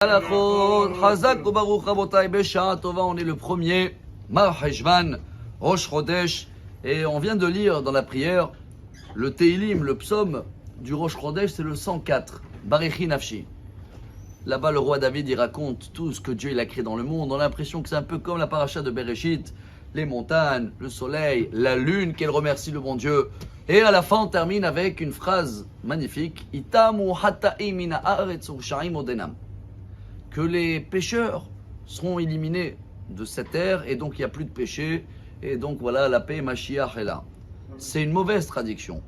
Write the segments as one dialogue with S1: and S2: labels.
S1: Halachot, Chazak ou Baruch Rabotai, Besha Tova, on est le premier, Mar Heshvan, Rosh Chodesh, et on vient de lire dans la prière le Teilim, le psaume du Rosh Chodesh, c'est le 104, Barechi Nafshi. Là-bas, le roi David, il raconte tout ce que Dieu il a créé dans le monde. On a l'impression que c'est un peu comme la paracha de Bereshit, les montagnes, le soleil, la lune, qu'elle remercie le bon Dieu. Et à la fin, on termine avec une phrase magnifique, Itamu hata'im min haaretz u'rsha'im odenam. Que les pécheurs seront éliminés de cette terre et donc il n'y a plus de péché et donc voilà, la paix Mashiach est là. C'est une mauvaise traduction.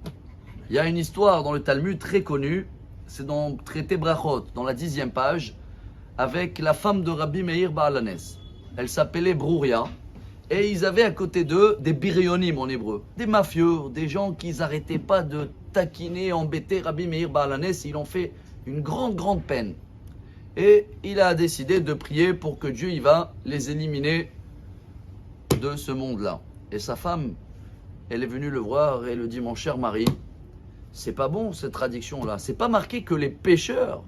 S1: Il y a une histoire dans le Talmud très connue, c'est dans le traité Brachot, dans la 10e page, avec la femme de Rabbi Meir Baalanes. Elle s'appelait Brouria et ils avaient à côté d'eux des birionim en hébreu, des mafieux, des gens qui n'arrêtaient pas de taquiner, embêter Rabbi Meir Baalanes. Ils ont fait une grande peine. Et il a décidé de prier pour que Dieu il va les éliminer de ce monde-là. Et sa femme, elle est venue le voir et elle lui dit, mon cher mari, c'est pas bon cette traduction-là. C'est pas marqué que les pécheurs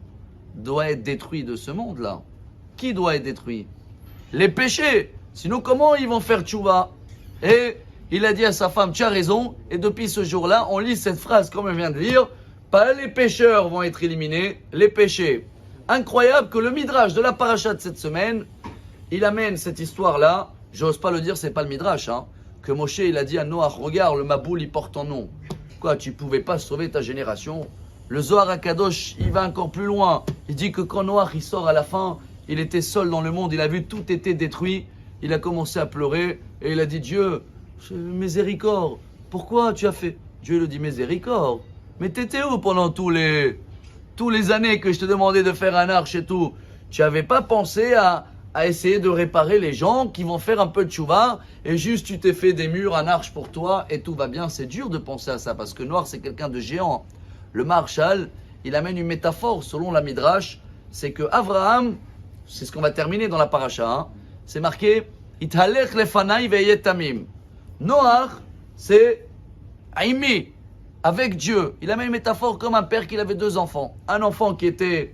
S1: doivent être détruits de ce monde-là. Qui doit être détruit? Les péchés. Sinon comment ils vont faire tchouva? Et il a dit à sa femme, tu as raison. Et depuis ce jour-là, on lit cette phrase comme elle vient de lire. Pas les pécheurs vont être éliminés, les péchés. Incroyable que le Midrash de la paracha de cette semaine, il amène cette histoire-là, j'ose pas le dire, c'est pas le Midrash, que Moshe il a dit à Noach, regarde le Maboul il porte ton nom. Quoi, tu pouvais pas sauver ta génération? Le Zohar HaKadosh, il va encore plus loin. Il dit que quand Noach il sort à la fin, il était seul dans le monde, il a vu tout était détruit, il a commencé à pleurer et il a dit, Dieu, miséricorde, pourquoi tu as fait? Dieu lui dit, miséricorde, mais t'étais où pendant tous les années que je te demandais de faire un arche et tout? Tu n'avais pas pensé à essayer de réparer les gens qui vont faire un peu de tchouva et juste tu t'es fait des murs, un arche pour toi et tout va bien. C'est dur de penser à ça parce que Noir c'est quelqu'un de géant. Le Maharshal, il amène une métaphore selon la Midrash, c'est que Abraham, c'est ce qu'on va terminer dans la paracha, c'est marqué Ithalech lefanai ve'yeh tamim. Noach, c'est Aimi, avec Dieu. Il a mis une métaphore comme un père qui avait 2 enfants. Un enfant qui était,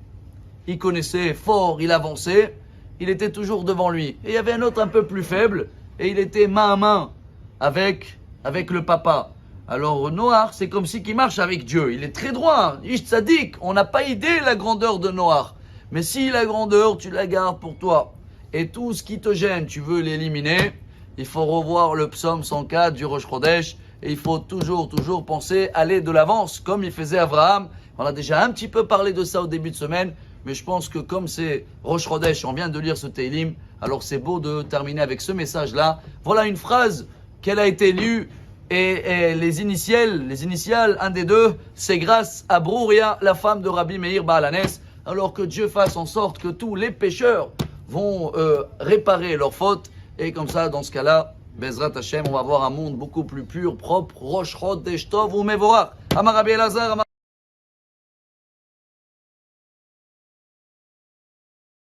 S1: il connaissait fort, il avançait, il était toujours devant lui. Et il y avait un autre un peu plus faible, et il était main à main avec le papa. Alors Noach, c'est comme si qu'il marche avec Dieu. Il est très droit, Ish Tzadik. On n'a pas idée la grandeur de Noach. Mais si la grandeur, tu la gardes pour toi. Et tout ce qui te gêne, tu veux l'éliminer, il faut revoir le psaume 104 du Rosh Chodesh. Et il faut toujours penser aller de l'avance, comme il faisait Abraham. On a déjà un petit peu parlé de ça au début de semaine, mais je pense que comme c'est Rosh Chodesh, on vient de lire ce Teilim, alors c'est beau de terminer avec ce message-là. Voilà une phrase qu'elle a été lue, et les initiales, un des deux, c'est grâce à Brouria, la femme de Rabbi Meir Baalanes, alors que Dieu fasse en sorte que tous les pécheurs vont réparer leurs fautes, et comme ça, dans ce cas-là, Bezrat Hashem, on va avoir un monde beaucoup plus pur, propre, Rosh Chodesh Tov ou Mevorach. Amar Rabbi Elazar,